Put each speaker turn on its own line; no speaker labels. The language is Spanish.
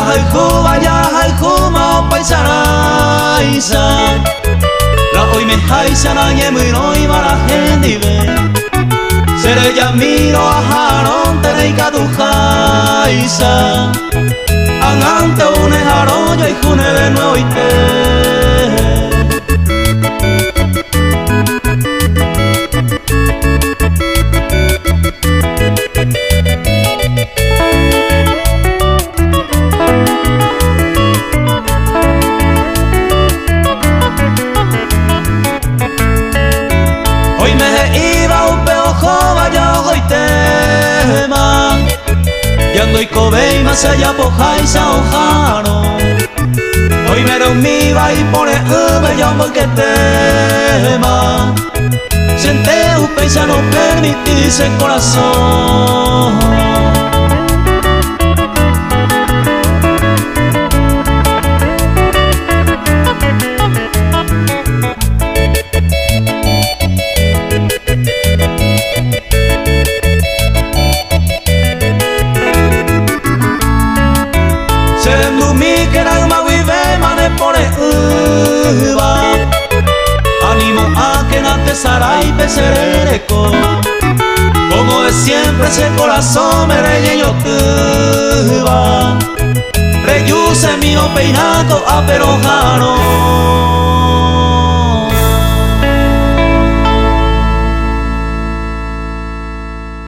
haiku mau paisana isa la hoy me haisana ye muy noi para gente ve sere ya miro a haron tere kadu haisa angante une haron yo y june de nuevo y te hoy me iba un peojo vaya hoy tema y ando y cobe y más allá pojaisa ojaro hoy me era un mi va y pone yo porque tema senté un peisa no permitís el corazón. Serendumi que era una vive mane pone ánimo a que nate sarai pesereco como de siempre ese corazón me relleño tuba reyuse mío peinado a perojano.